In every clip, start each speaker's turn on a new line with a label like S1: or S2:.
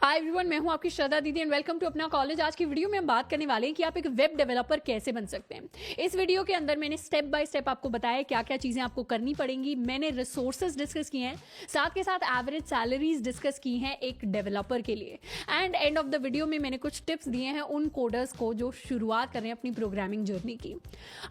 S1: Hi everyone, मैं हूं आपकी श्रद्धा दीदी एंड वेलकम टू अपना कॉलेज। आज की वीडियो में हम बात करने वाले हैं कि आप एक वेब डेवलपर कैसे बन सकते हैं। इस वीडियो के अंदर मैंने स्टेप बाय स्टेप आपको बताया क्या क्या चीज़ें आपको करनी पड़ेंगी। मैंने रिसोर्सेज डिस्कस किए हैं, साथ के साथ एवरेज सैलरीज डिस्कस की हैं एक डेवलपर के लिए। And end of the video में मैंने कुछ टिप्स दिए हैं उन कोडर्स को जो शुरुआत कर रहे हैं अपनी प्रोग्रामिंग जर्नी की।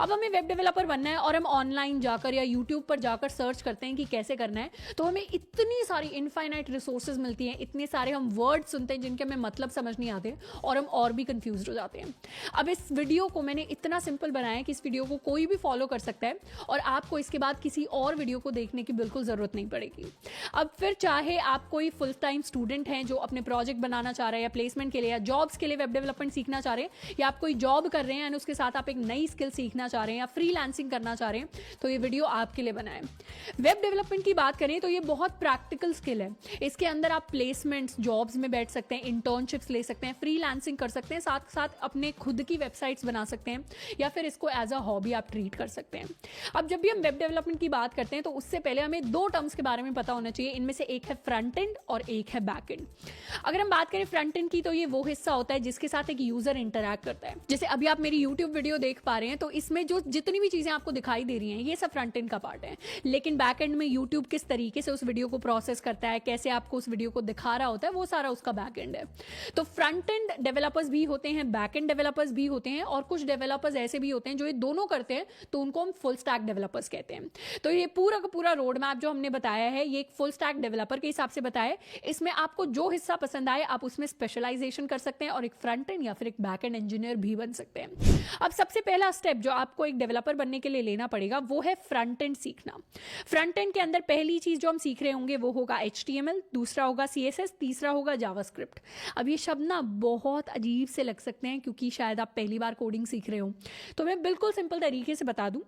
S1: अब हमें वेब डेवलपर बनना है और हम ऑनलाइन जाकर या यूट्यूब पर जाकर सर्च करते हैं कि कैसे करना है, तो हमें इतनी सारी इनफाइनाइट रिसोर्सेज मिलती हैं, इतने सारे हम वर्ड सुनते हैं जिनके हमें मतलब समझ नहीं आते और हम और भी कंफ्यूज हो जाते हैं। अब इस वीडियो को मैंने इतना सिंपल बनाया है कि इस वीडियो को कोई भी फॉलो कर सकता है और आपको इसके बाद किसी और वीडियो को देखने की बिल्कुल ज़रूरत नहीं पड़ेगी। अब फिर चाहे आप कोई फुल टाइम स्टूडेंट हैं जो अपने प्रोजेक्ट बनाना चाह रहे हैं या प्लेसमेंट के लिए या जॉब्स के लिए वेब डेवलपमेंट सीखना चाह रहे हैं, या आप कोई जॉब कर रहे हैं एंड उसके साथ आप एक नई स्किल सीखना चाह रहे हैं या फ्रीलांसिंग करना चाह रहे हैं, तो ये वीडियो आपके लिए बना है। वेब डेवलपमेंट की बात करें तो ये बहुत प्रैक्टिकल स्किल है। इसके अंदर आप प्लेसमेंट्स, जॉब्स में बैठ सकते हैं, इंटर्नशिप्स ले सकते हैं, फ्रीलांसिंग कर सकते हैं, साथ साथ अपने खुद की वेबसाइट्स बना सकते हैं या फिर इसको एज अ हॉबी आप ट्रीट कर सकते हैं। अब जब भी हम वेब डेवलपमेंट की बात करते हैं तो उससे पहले हमें दो टर्म्स के बारे में पता होना चाहिए। इनमें से एक है फ्रंट एंड और एक है बैक एंड। अगर हम बात करें फ्रंट एंड की तो ये वो हिस्सा होता है जिसके साथ एक यूजर इंटरैक्ट करता है। जैसे अभी आप मेरी यूट्यूब वीडियो देख पा रहे हैं तो इसमें जो जितनी भी चीजें आपको दिखाई दे रही हैं ये सब फ्रंट एंड का पार्ट है। लेकिन बैक एंड में यूट्यूब किस तरीके से उस वीडियो को प्रोसेस करता है, कैसे आपको उस वीडियो को दिखा रहा होता है, वो सारा उसका बैक एंड है। तो फ्रंट एंड डेवलपर्स भी होते हैं, बैक एंड डेवलपर्स भी होते हैं और कुछ डेवलपर्स ऐसे भी होते हैं जो ये दोनों करते हैं, तो उनको हम फुल स्टैक डेवलपर्स कहते हैं। तो ये पूरा का पूरा रोड मैप जो हमने बताया है ये एक फुल स्टैक डेवलपर के हिसाब से बताया है। इसमें आपको जो हिस्सा पसंद आए आप उसमें स्पेशलाइजेशन कर सकते हैं और एक फ्रंट एंड या फिर एक बैक एंड इंजीनियर भी बन सकते हैं। अब सबसे पहला स्टेप जो आपको एक डेवलपर बनने के लिए लेना पड़ेगा वो है फ्रंट एंड सीखना। फ्रंट एंड के अंदर पहली चीज जो हम सीख रहे होंगे वो होगा HTML, दूसरा होगा CSS, तीसरा होगा जावास्क्रिप्ट। अब ये शब्द ना बहुत अजीब से लग सकते हैं क्योंकि शायद आप पहली बार कोडिंग सीख रहे हो, तो मैं बिल्कुल सिंपल तरीके से बता दूं।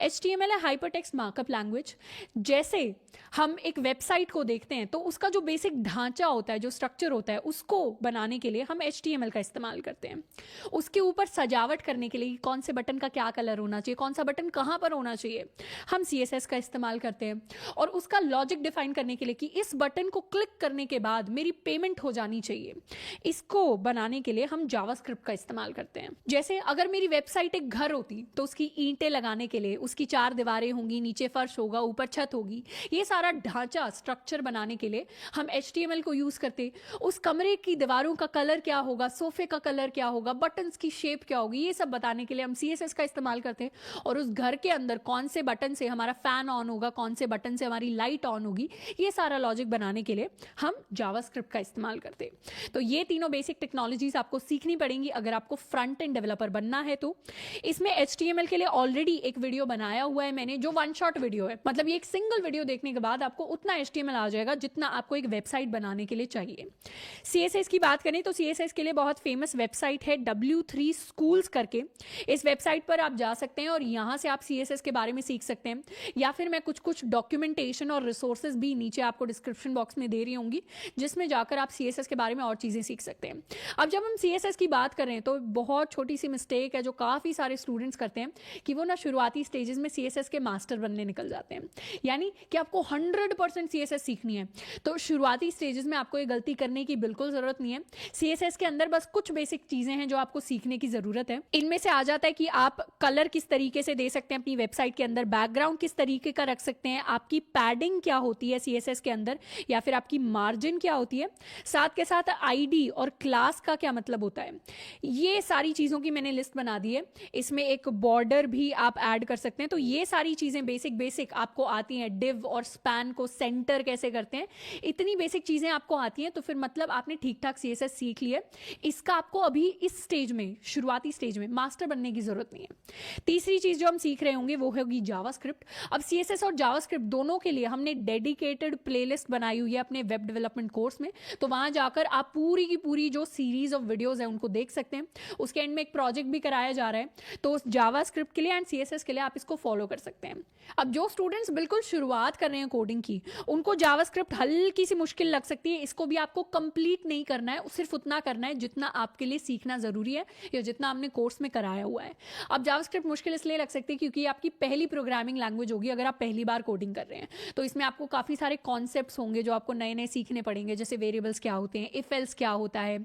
S1: HTML है हाइपरटेक्स्ट मार्कअप लैंग्वेज। जैसे हम एक वेबसाइट को देखते हैं तो उसका जो बेसिक ढांचा होता है, जो स्ट्रक्चर होता है, उसको बनाने के लिए हम HTML का इस्तेमाल करते हैं। उसके ऊपर सजावट करने के लिए कौन से बटन का क्या कलर होना चाहिए, कौन सा बटन कहाँ पर होना चाहिए, हम CSS का इस्तेमाल करते हैं। और उसका लॉजिक डिफाइन करने के लिए कि इस बटन को क्लिक करने के बाद मेरी पेमेंट हो जानी चाहिए, इसको बनाने के लिए हम जावास्क्रिप्ट का इस्तेमाल करते हैं। जैसे अगर मेरी वेबसाइट एक घर होती तो उसकी ईंटें लगाने के लिए उसकी 4 दीवारें होंगी, नीचे फर्श होगा, ऊपर छत होगी, ये सारा ढांचा स्ट्रक्चर बनाने के लिए हम HTML को यूज करते। उस कमरे की दीवारों का कलर क्या होगा, सोफे का कलर क्या होगा, बटन्स की शेप क्या होगी, ये सब बताने के लिए हम CSS का इस्तेमाल करते हैं। और उस घर के अंदर कौन से बटन से हमारा फैन ऑन होगा, कौन से बटन से हमारी लाइट ऑन होगी, ये सारा लॉजिक बनाने के लिए हम जावास्क्रिप्ट का इस्तेमाल करते हैं। तो ये तीनों बेसिक टेक्नोलॉजीज आपको सीखनी पड़ेंगी अगर आपको फ्रंट एंड डेवलपर बनना है। तो इसमें HTML के लिए ऑलरेडी एक वीडियो बनाया हुआ है मैंने, जो वन शॉट वीडियो है। मतलब ये एक सिंगल वीडियो देखने के बाद आपको उतना HTML आ जाएगा जितना आपको एक वेबसाइट बनाने के लिए चाहिए। CSS की बात करें तो CSS के लिए बहुत फेमस वेबसाइट है W3 Schools करके। इस वेबसाइट पर आप जा सकते हैं और यहाँ से आप CSS के बारे में सीख सकते हैं, या फिर मैं कुछ डॉक्यूमेंटेशन और रिसोर्सेज भी नीचे आपको डिस्क्रिप्शन बॉक्स में दे रही होंगी जिसमें जाकर आप CSS के बारे में और चीज़ें सीख सकते हैं। अब जब हम CSS की बात करें तो बहुत छोटी सी मिस्टेक है जो काफ़ी सारे स्टूडेंट्स करते हैं कि वो ना शुरुआती स्टेजेस में CSS के मास्टर बनने निकल जाते हैं, यानी कि आपको 100% CSS सीखनी है। तो शुरुआती स्टेजेस में आपको ये गलती करने की बिल्कुल ज़रूरत नहीं है। CSS के अंदर बस कुछ बेसिक चीज़ें हैं जो आपको सीखने की ज़रूरत है। इनमें से आ जाता है कि आप कलर किस तरीके से दे सकते हैं अपनी वेबसाइट के अंदर, बैकग्राउंड किस तरीके का रख सकते हैं, आपकी पैडिंग क्या होती है CSS के अंदर, या फिर आपकी मार्जिन क्या होती है, साथ के साथ ID और क्लास का क्या मतलब होता है। ये सारी चीज़ों की मैंने लिस्ट बना दी है। इसमें एक बॉर्डर भी आप ऐड कर सकते हैं। तो ये सारी चीज़ें बेसिक आपको आती हैं। डिव और स्पैन को सेंटर कैसे करते हैं, इतनी बेसिक चीज़ें आपको आती हैं, तो फिर मतलब आपने ठीक ठाक CSS सीख लिया। इसका आपको अभी इस स्टेज में, शुरुआती स्टेज में मास्टर बनने की ज़रूरत नहीं है। तीसरी चीज़ जो हम सीख रहे होंगे वो होगी जावास्क्रिप्ट। अब CSS और जावास्क्रिप्ट दोनों के लिए हमने डेडिकेटेड प्लेलिस्ट बनाई हुई है अपने वेब डेवलपमेंट कोर्स में, तो वहाँ जाकर आप पूरी की पूरी जो सीरीज ऑफ वीडियोस है उनको देख सकते हैं। उसके एंड में एक प्रोजेक्ट भी कराया जा रहा है, तो जावास्क्रिप्ट के लिए एंड CSS के लिए आप इसको फॉलो कर सकते हैं। अब जो स्टूडेंट्स बिल्कुल शुरुआत कर रहे हैं कोडिंग की, उनको जावास्क्रिप्ट हल्की सी मुश्किल लग सकती है। इसको भी आपको कंप्लीट नहीं करना है, सिर्फ उतना करना है जितना आपके लिए सीखना ज़रूरी है या जितना आपने कोर्स कोर्स में कराया हुआ है। अब जावास्क्रिप्ट मुश्किल इसलिए लग सकती है क्योंकि ये आपकी पहली प्रोग्रामिंग लैंग्वेज होगी अगर आप पहली बार कोडिंग कर रहे हैं, तो इसमें आपको काफ़ी सारे कॉन्सेप्ट्स होंगे जो आपको नए नए सीखने पड़ेंगे, जैसे वेरिएबल्स क्या होते हैं, इफ एल्स क्या होता है,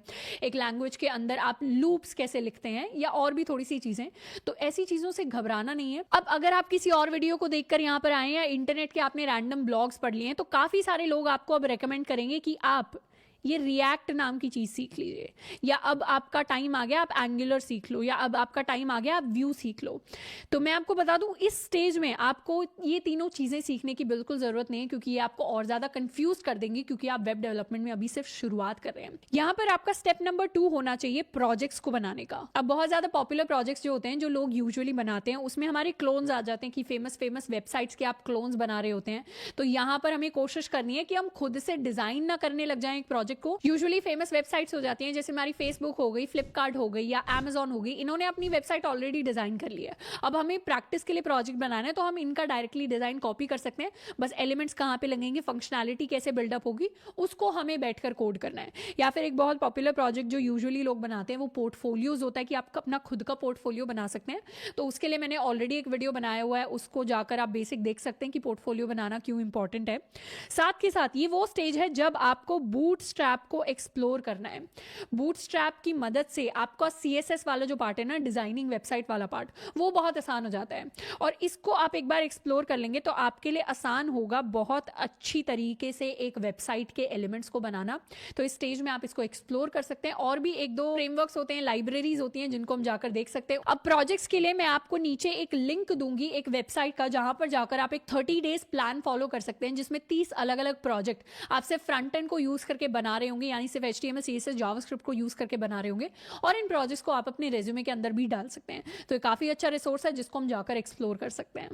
S1: एक लैंग्वेज के अंदर आप लूप्स कैसे लिखते हैं, या और भी थोड़ी सी चीज़ें। तो ऐसी चीज़ों से घबराना नहीं है। अब अगर आप किसी और वीडियो को देखकर यहाँ पर आए या इंटरनेट के आपने रैंडम ब्लॉग्स पढ़ लिए हैं, तो काफ़ी सारे लोग आपको अब रेकमेंड करेंगे कि आप ये रिएक्ट नाम की चीज़ सीख लीजिए, या अब आपका टाइम आ गया आप एंगुलर सीख लो, या अब आपका टाइम आ गया आप व्यू सीख लो। तो मैं आपको बता दूं इस स्टेज में आपको ये तीनों चीज़ें सीखने की बिल्कुल ज़रूरत नहीं है, क्योंकि ये आपको और ज़्यादा कंफ्यूज कर देंगी, क्योंकि आप वेब डेवलपमेंट में अभी सिर्फ शुरुआत कर रहे हैं। यहाँ पर आपका स्टेप नंबर 2 होना चाहिए प्रोजेक्ट्स को बनाने का। अब बहुत ज़्यादा पॉपुलर प्रोजेक्ट्स जो होते हैं, जो लोग यूजुअली बनाते हैं, उसमें हमारे क्लोन्स आ जाते हैं कि फेमस वेबसाइट्स के आप क्लोन्स बना रहे होते हैं। तो यहाँ पर हमें कोशिश करनी है कि हम खुद से डिज़ाइन ना करने लग जाएं एक प्रोजेक्ट को। यूजुअली फेमस वेबसाइट्स हो जाती हैं, जैसे हमारी फेसबुक हो गई, फ्लिपकार्ट हो गई, या अमेजॉन हो गई, इन्होंने अपनी वेबसाइट ऑलरेडी डिजाइन कर लिया है। अब हमें प्रैक्टिस के लिए प्रोजेक्ट बनाना है, तो हम इनका डायरेक्टली डिजाइन कॉपी कर सकते हैं, बस एलिमेंट्स कहाँ पे लगेंगे, फंक्शनैलिटी कैसे बिल्डअप होगी, उसको हमें बैठकर कोड करना है। या फिर एक बहुत पॉपुलर प्रोजेक्ट जो यूजुअली लोग बनाते हैं वो पोर्टफोलियोज होता है, कि आप अपना खुद का पोर्टफोलियो बना सकते हैं। तो उसके लिए मैंने ऑलरेडी एक वीडियो बनाया हुआ है, उसको जाकर आप बेसिक देख सकते हैं कि पोर्टफोलियो बनाना क्यों इंपॉर्टेंट है। साथ के साथ ये वो स्टेज है जब आपको बूटस्ट्रैप को एक्सप्लोर करना है। बूटस्ट्रैप की मदद से आपका CSS वाला जो पार्ट है ना, डिजाइनिंग वेबसाइट वाला पार्ट, वो बहुत आसान हो जाता है। और इसको आप एक बार एक्सप्लोर कर लेंगे तो आपके लिए आसान होगा बहुत अच्छी तरीके से एक वेबसाइट के एलिमेंट्स को बनाना। तो इस स्टेज में आप इसको एक्सप्लोर कर सकते हैं। और भी एक दो फ्रेमवर्क्स होते हैं, लाइब्रेरीज होती हैं, जिनको हम जाकर देख सकते हैं। अब प्रोजेक्ट्स के लिए मैं आपको नीचे एक लिंक दूंगी एक वेबसाइट का, जहां पर जाकर आप एक 30 डेज प्लान फॉलो कर सकते हैं, जिसमें 30 अलग अलग प्रोजेक्ट आप सिर्फ फ्रंट एंड को यूज करके बना रहे होंगे, यानी सिर्फ HTML CSS जावास्क्रिप्ट को यूज करके बना रहे होंगे, और इन प्रोजेक्ट्स को आप अपने रेज्यूमे के अंदर भी डाल सकते हैं। तो ये काफी अच्छा रिसोर्स है जिसको हम जाकर एक्सप्लोर कर सकते हैं।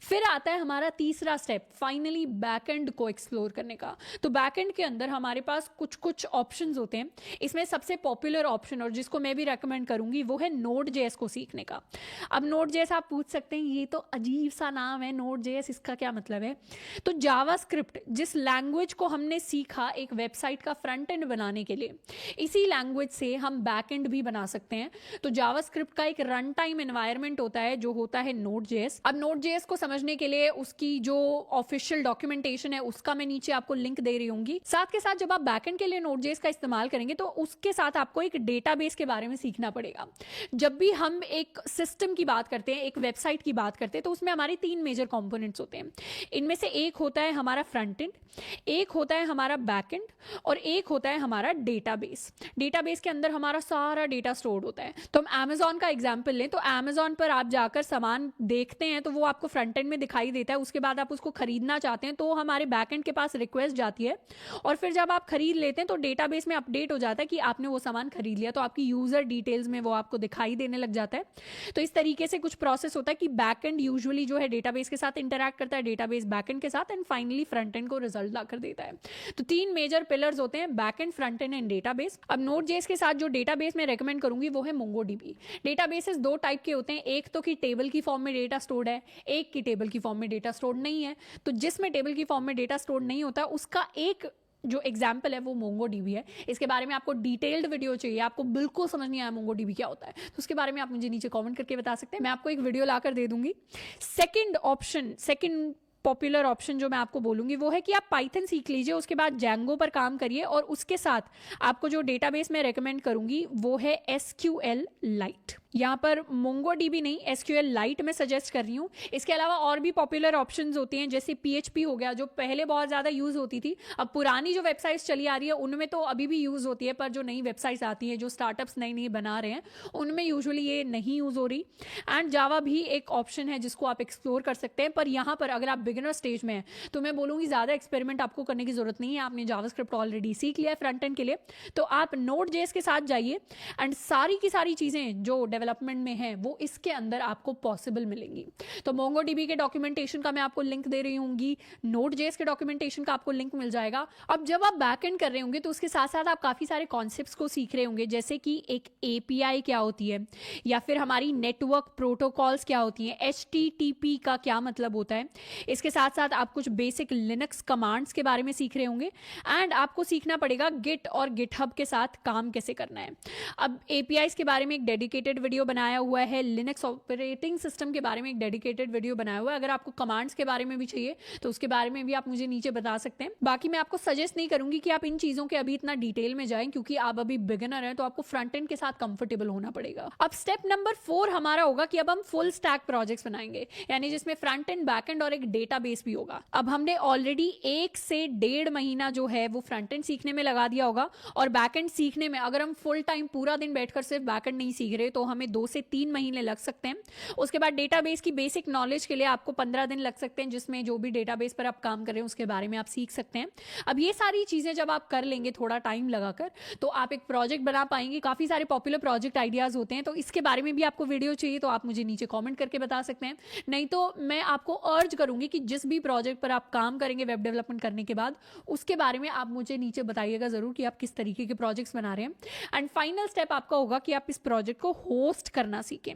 S1: फिर आता है हमारा तीसरा स्टेप, फाइनली बैकएंड को एक्सप्लोर करने का। तो बैकएंड के अंदर हमारे पास कुछ कुछ ऑप्शंस होते हैं। इसमें सबसे पॉपुलर ऑप्शन, और जिसको मैं भी रेकमेंड करूंगी, वो है Node.js को सीखने का। अब Node.js आप पूछ सकते हैं ये तो अजीब सा नाम है, Node.js इसका क्या मतलब है? तो जावास्क्रिप्ट जिस लैंग्वेज को हमने सीखा एक वेबसाइट का फ्रंट एंड बनाने के लिए, इसी लैंग्वेज से हम बैकएंड भी बना सकते हैं। तो जावास्क्रिप्ट का एक रन टाइम एनवायरनमेंट होता है जो होता है Node.js। अब Node.js को समझने के लिए उसकी जो ऑफिशियल डॉक्यूमेंटेशन है उसका मैं नीचे आपको लिंक दे रही हूंगी। साथ के साथ जब आप बैकएंड के लिए Node.js का इस्तेमाल करेंगे तो उसके साथ आपको एक डेटाबेस के बारे में सीखना पड़ेगा। जब भी हम एक सिस्टम की बात करते हैं, एक वेबसाइट की बात करते हैं, तो उसमें हमारे 3 मेजर कंपोनेंट्स होते हैं। इनमें से एक होता है हमारा फ्रंट एंड, एक होता है हमारा बैकएंड, और एक होता है हमारा डेटाबेस। डेटाबेस के अंदर हमारा सारा डेटा स्टोर्ड होता है। तो हम Amazon का एग्जांपल लें, तो Amazon पर आप जाकर सामान देखते हैं तो वो आपको फ्रंट एंड में दिखाई देता है। उसके बाद आप उसको खरीदना चाहते हैं तो हमारे बैकएंड के पास रिक्वेस्ट जाती है, और फिर जब आप खरीद लेते हैं तो डेटाबेस में अपडेट हो जाता है कि आपने वो सामान खरीद लिया। तो आपकी यूजर डिटेल्स में वो आपको दिखाई देने लग जाता है। तो इस तरीके से कुछ प्रोसेस होता है कि बैकएंड यूजुअली जो है डेटाबेस के साथ इंटरैक्ट करता है, डेटाबेस बैकएंड के साथ, एंड फाइनली फ्रंट एंड को रिजल्ट लाकर देता है। तो 3 मेजर पिलर्स होते हैं, backend, front end and database. अब Node.js के साथ जो डेटाबेस मैं रेकमेंड करूंगी वो है MongoDB। डेटाबेसेस 2 टाइप के होते हैं, एक तो कि टेबल की फॉर्म में डेटा स्टोर्ड है, एक की टेबल की फॉर्म में डेटा स्टोर्ड नहीं है। तो जिसमें टेबल की फॉर्म में डेटा स्टोर्ड नहीं होता उसका एक जो एग्जाम्पल है वो MongoDB है। इसके बारे में आपको डिटेल्ड वीडियो चाहिए, आपको बिल्कुल समझ नहीं आया MongoDB क्या होता है, तो उसके बारे में आप मुझे नीचे कमेंट करके बता सकते हैं, मैं आपको एक वीडियो लाकर दे दूंगी। सेकंड पॉपुलर ऑप्शन जो मैं आपको बोलूंगी वो है कि आप पाइथन सीख लीजिए, उसके बाद Django पर काम करिए, और उसके साथ आपको जो डेटाबेस मैं रेकमेंड करूंगी वो है SQLite। यहाँ पर MongoDB नहीं, SQLite मैं सजेस्ट कर रही हूँ। इसके अलावा और भी पॉपुलर ऑप्शंस होती हैं, जैसे PHP हो गया, जो पहले बहुत ज़्यादा यूज़ होती थी। अब पुरानी जो वेबसाइट्स चली आ रही है उनमें तो अभी भी यूज़ होती है, पर जो नई वेबसाइट्स आती हैं, जो स्टार्टअप्स नई नई बना रहे हैं, उनमें यूजुअली ये नहीं यूज़ हो रही। एंड जावा भी एक ऑप्शन है जिसको आप एक्सप्लोर कर सकते हैं। पर यहाँ पर अगर आप बिगिनर स्टेज में हैं तो मैं बोलूँगी ज़्यादा एक्सपेरिमेंट आपको करने की ज़रूरत नहीं है। आपने जावास्क्रिप्ट ऑलरेडी सीख लिया है फ्रंट एंड के लिए, तो आप Node.js के साथ जाइए, एंड सारी की सारी चीज़ें जो डेवलपमेंट में है वो इसके अंदर आपको पॉसिबल मिलेंगी। तो MongoDB के डॉक्यूमेंटेशन का मैं आपको लिंक दे रही हूँगी, Node.js के डॉक्यूमेंटेशन का आपको लिंक मिल जाएगा। अब जब आप बैकएंड कर रहे होंगे तो उसके साथ साथ आप काफ़ी सारे कॉन्सेप्ट्स को सीख रहे होंगे, जैसे कि एक API क्या होती है, या फिर हमारी नेटवर्क प्रोटोकॉल्स क्या होती हैं, HTTP का क्या मतलब होता है। इसके साथ साथ आप कुछ बेसिक लिनक्स कमांड्स के बारे में सीख रहे होंगे, एंड आपको सीखना पड़ेगा गिट और गिटहब के साथ काम कैसे करना है। अब APIs के बारे में एक डेडिकेटेड वीडियो वीडियो बनाया हुआ है, लिनक्स ऑपरेटिंग सिस्टम के बारे में एक डेडिकेटेड वीडियो बनाया हुआ है। अगर आपको कमांड्स के बारे में भी चाहिए तो उसके बारे में भी आप मुझे नीचे बता सकते हैं। बाकी मैं आपको सजेस्ट नहीं करूंगी कि आप इन चीजों के अभी इतना डिटेल में जाएं, क्योंकि आप अभी बिगिनर हैं, तो आपको फ्रंट एंड के साथ कंफर्टेबल होना पड़ेगा। अब स्टेप नंबर 4 हमारा होगा कि अब हम फुल स्टैक प्रोजेक्ट्स बनाएंगे, यानी जिसमें फ्रंट एंड बैक एंड और एक डेटाबेस भी होगा। अब हमने ऑलरेडी 1 से 1.5 महीना जो है वो फ्रंट एंड सीखने में लगा दिया होगा, और बैक एंड सीखने में अगर हम फुल टाइम पूरा दिन बैठकर सिर्फ बैक एंड नहीं सीख रहे तो हमें 2 से 3 महीने लग सकते हैं। उसके बाद डेटाबेस की बेसिक नॉलेज के लिए आपको 15 दिन लग सकते हैं, जिसमें जो भी डेटाबेस पर आप काम कर रहे हैं उसके बारे में आप सीख सकते हैं। अब ये सारी चीजें जब आप कर लेंगे थोड़ा टाइम लगाकर, तो आप एक प्रोजेक्ट बना पाएंगे। काफी सारे पॉपुलर प्रोजेक्ट आइडियाज होते हैं, तो इसके बारे में भी आपको वीडियो चाहिए तो आप मुझे नीचे कमेंट करके बता सकते हैं। नहीं तो मैं आपको अर्ज करूंगी कि जिस भी प्रोजेक्ट पर आप काम करेंगे वेब डेवलपमेंट करने के बाद, उसके बारे में आप मुझे नीचे बताइएगा जरूर कि आप किस तरीके के प्रोजेक्ट्स बना रहे हैं। एंड फाइनल स्टेप आपका होगा कि आप इस प्रोजेक्ट को होस्ट करना सीखें।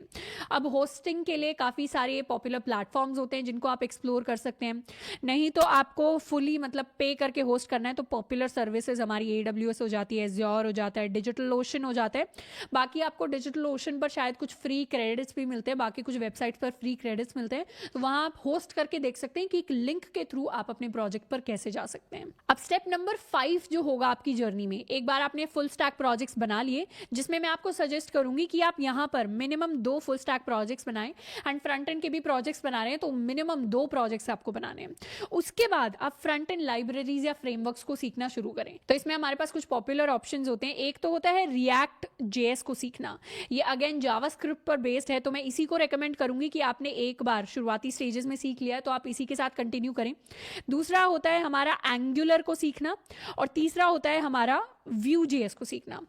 S1: अब होस्टिंग के लिए काफी सारे पॉपुलर प्लेटफॉर्म्स होते हैं जिनको आप एक्सप्लोर कर सकते हैं। नहीं तो आपको फुली मतलब पे करके होस्ट करना है तो पॉपुलर सर्विसेज हमारी AWS हो जाती है, एज़्योर हो जाता है, डिजिटल ओशन हो जाता है। बाकी आपको डिजिटल ओशन पर शायद कुछ फ्री क्रेडिट्स भी मिलते हैं, बाकी कुछ वेबसाइट्स पर फ्री क्रेडिट्स मिलते हैं, तो वहां आप होस्ट करके देख सकते हैं कि एक लिंक के थ्रू आप अपने प्रोजेक्ट पर कैसे जा सकते हैं। अब स्टेप नंबर 5 जो होगा आपकी जर्नी में, एक बार आपने फुल स्टैक प्रोजेक्ट्स बना लिए, जिसमें मैं आपको सजेस्ट करूंगी कि आप यहां पर मिनिमम 2 फुल स्टैक प्रोजेक्ट्स बनाएं। एंड फ्रंट एंड के भी प्रोजेक्ट्स बना रहे हैं तो मिनिमम 2 प्रोजेक्ट्स आपको बनाने हैं। उसके बाद आप फ्रंट एंड लाइब्रेरीज या फ्रेमवर्क्स को सीखना शुरू करें। तो इसमें हमारे पास कुछ पॉपुलर ऑप्शंस होते हैं। एक तो होता है रिएक्ट JS को सीखना, ये अगेन जावास्क्रिप्ट पर बेस्ड है, तो मैं इसी को रेकमेंड करूंगी कि आपने एक बार शुरुआती स्टेजेस में सीख लिया है तो आप इसी के साथ कंटिन्यू करें। दूसरा होता है हमारा एंगुलर को सीखना, और तीसरा होता है हमारा Vue.js को सीखना।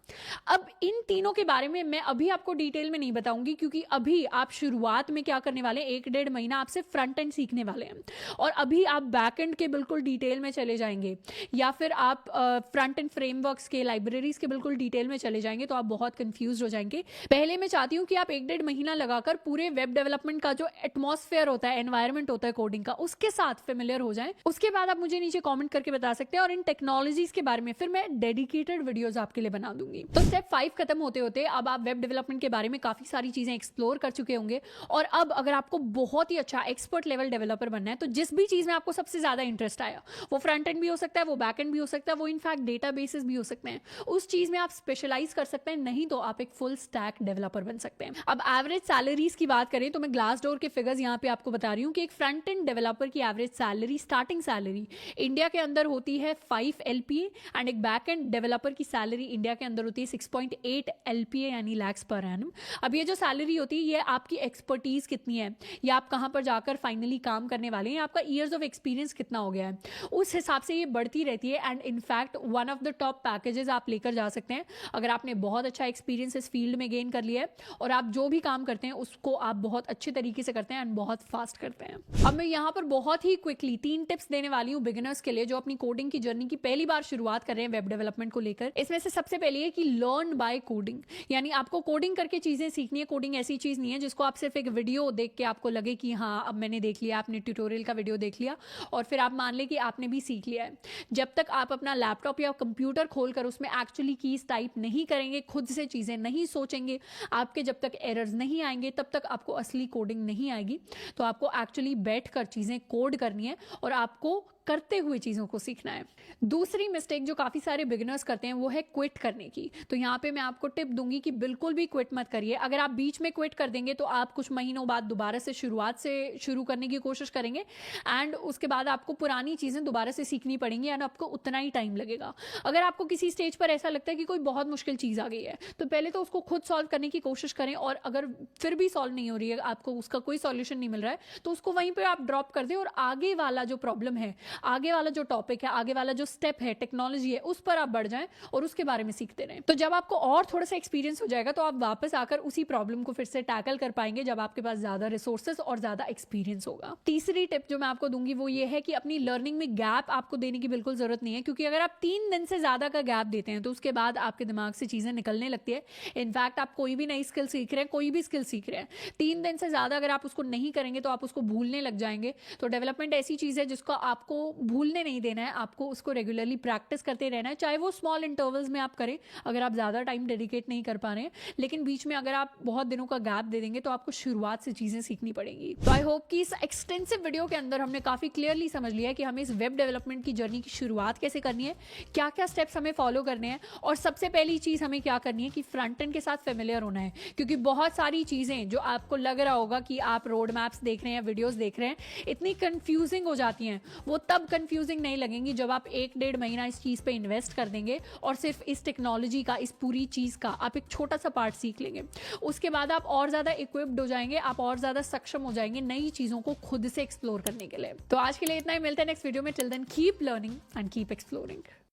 S1: अब इन तीनों के बारे में मैं अभी आपको डिटेल में नहीं बताऊंगी, क्योंकि अभी आप शुरुआत में क्या करने वाले हैं, 1-1.5 महीना आप सिर्फ फ्रंट एंड सीखने वाले हैं, और अभी आप बैक एंड के बिल्कुल डिटेल में चले जाएंगे, या फिर आप फ्रंट एंड फ्रेमवर्क्स के, लाइब्रेरीज के बिल्कुल डिटेल में चले जाएंगे तो आप बहुत कंफ्यूज हो जाएंगे। पहले मैं चाहती हूँ कि आप 1-1.5 महीना लगाकर पूरे वेब डेवलपमेंट का जो एटमॉस्फेयर होता है, एनवायरमेंट होता है कोडिंग का, उसके साथ फेमिलियर हो जाएं। उसके बाद आप मुझे नीचे कॉमेंट करके बता सकते हैं, और इन टेक्नोलॉजीज के बारे में फिर मैं डेडिकेटेड वीडियोस आपके लिए बना दूंगी। तो स्टेप 5 खत्म होते होते अब आप वेब डेवलपमेंट के बारे में काफी सारी चीजें एक्सप्लोर कर चुके होंगे, और अब अगर आपको बहुत ही अच्छा एक्सपर्ट लेवल डेवलपर बनना है तो जिस भी चीज में आपको सबसे ज्यादा इंटरेस्ट आया, वो फ्रंट एंड भी हो सकता है, वो बैक एंड भी हो सकता है, वो इनफैक्ट डेटाबेसेस भी हो सकते हैं, उस चीज में आप स्पेशलाइज कर सकते हैं। नहीं तो आप एक फुल स्टैक डेवलपर बन सकते हैं। अब एवरेज सैलरीज की बात करें तो मैं ग्लासडोर के फिगर्स यहाँ पे आपको बता रही हूँ कि एक फ्रंट एंड डेवलपर की average salary, starting salary India के अंदर होती है 5 LPA, एंड एक बैक एंड डेवलपर की सैलरी इंडिया के अंदर होती है 6.8 LPA यानी लैक्स पर एनम। अब ये जो सैलरी होती है ये आपकी एक्सपर्टीज कितनी है, या आप कहां पर जाकर फाइनली काम करने वाले हैं, आपका ईयर्स ऑफ एक्सपीरियंस कितना हो गया है, उस हिसाब से ये बढ़ती रहती है। And in fact one of the top packages आप लेकर जा सकते हैं अगर आपने बहुत अच्छा एक्सपीरियंस इस फील्ड में गेन कर लिया है, और आप जो भी काम करते हैं उसको आप बहुत अच्छे तरीके से करते हैं एंड बहुत फास्ट करते हैं। अब मैं यहाँ पर बहुत ही क्विकली 3 टिप्स देने वाली हूँ बिगिनर्स के लिए जो अपनी कोडिंग की जर्नी की पहली बार शुरुआत कर रहे हैं वेब डेवलपमेंट को लेकर। इसमें से सबसे पहले है कि लर्न बाय कोडिंग, यानी आपको कोडिंग करके चीजें सीखनी है। कोडिंग ऐसी चीज नहीं है जिसको आप सिर्फ एक वीडियो देख के आपको लगे कि हाँ अब मैंने देख लिया, आपने ट्यूटोरियल का वीडियो देख लिया और फिर आप मान ले कि आपने भी सीख लिया है। जब तक आप अपना लैपटॉप या कंप्यूटर खोलकर उसमें एक्चुअली कीज टाइप नहीं करेंगे, खुद से चीजें नहीं सोचेंगे, आपके जब तक एरर्स नहीं आएंगे तब तक आपको असली कोडिंग नहीं आएगी। तो आपको एक्चुअली बैठकर चीजें कोड करनी है और आपको करते हुए चीज़ों को सीखना है। दूसरी मिस्टेक जो काफ़ी सारे बिगिनर्स करते हैं वो है क्विट करने की। तो यहाँ पे मैं आपको टिप दूंगी कि बिल्कुल भी क्विट मत करिए। अगर आप बीच में क्विट कर देंगे तो आप कुछ महीनों बाद दोबारा से शुरुआत से शुरू करने की कोशिश करेंगे एंड उसके बाद आपको पुरानी चीज़ें दोबारा से सीखनी पड़ेंगी एंड आपको उतना ही टाइम लगेगा। अगर आपको किसी स्टेज पर ऐसा लगता है कि कोई बहुत मुश्किल चीज़ आ गई है तो पहले तो उसको खुद सॉल्व करने की कोशिश करें, और अगर फिर भी सॉल्व नहीं हो रही है, आपको उसका कोई सॉल्यूशन नहीं मिल रहा है, तो उसको वहीं पर आप ड्रॉप कर दें और आगे वाला जो प्रॉब्लम है, आगे वाला जो टॉपिक है, आगे वाला जो स्टेप है, टेक्नोलॉजी है, उस पर आप बढ़ जाएं और उसके बारे में सीखते रहें। तो जब आपको और थोड़ा सा एक्सपीरियंस हो जाएगा तो आप वापस आकर उसी प्रॉब्लम को फिर से टैकल कर पाएंगे जब आपके पास ज्यादा रिसोर्सेज और ज्यादा एक्सपीरियंस होगा। तीसरी टिप जो मैं आपको दूंगी वो ये है कि अपनी लर्निंग में गैप आपको देने की बिल्कुल जरूरत नहीं है, क्योंकि अगर आप 3 दिन से ज्यादा का गैप देते हैं तो उसके बाद आपके दिमाग से चीजें निकलने लगती है। इनफैक्ट आप कोई भी नई स्किल सीख रहे हैं, कोई भी स्किल सीख रहे हैं, 3 दिन से ज्यादा अगर आप उसको नहीं करेंगे तो आप उसको भूलने लग जाएंगे। तो डेवलपमेंट ऐसी चीज है जिसको आपको भूलने नहीं देना है, आपको उसको रेगुलरली प्रैक्टिस करते रहना है, चाहे वो स्मॉल इंटरवल्स में आप करें अगर आप ज़्यादा टाइम डेडिकेट नहीं कर पा रहे हैं, लेकिन बीच में अगर आप बहुत दिनों का गैप दे देंगे तो आपको शुरुआत से चीज़ें सीखनी पड़ेंगी। तो आई होप कि इस एक्सटेंसिव वीडियो के अंदर हमने काफ़ी क्लियरली समझ लिया है कि हमें इस वेब डेवलपमेंट की जर्नी की शुरुआत कैसे करनी है, क्या क्या स्टेप्स हमें फॉलो करने हैं, और सबसे पहली चीज़ हमें क्या करनी है कि फ्रंट एंड के साथ फेमिलियर होना है। क्योंकि बहुत सारी चीज़ें जो आपको लग रहा होगा कि आप रोड मैप्स देख रहे हैं, वीडियोस देख रहे हैं, इतनी कंफ्यूजिंग हो जाती हैं, वो तब कंफ्यूजिंग नहीं लगेंगी जब आप 1-1.5 महीना इस चीज़ पे इन्वेस्ट कर देंगे और सिर्फ इस टेक्नोलॉजी का, इस पूरी चीज़ का आप एक छोटा सा पार्ट सीख लेंगे। उसके बाद आप और ज़्यादा इक्विप्ड हो जाएंगे, आप और ज़्यादा सक्षम हो जाएंगे नई चीज़ों को खुद से एक्सप्लोर करने के लिए। तो आज के लिए इतना ही, मिलते हैं नेक्स्ट वीडियो में। Till then keep learning and keep exploring.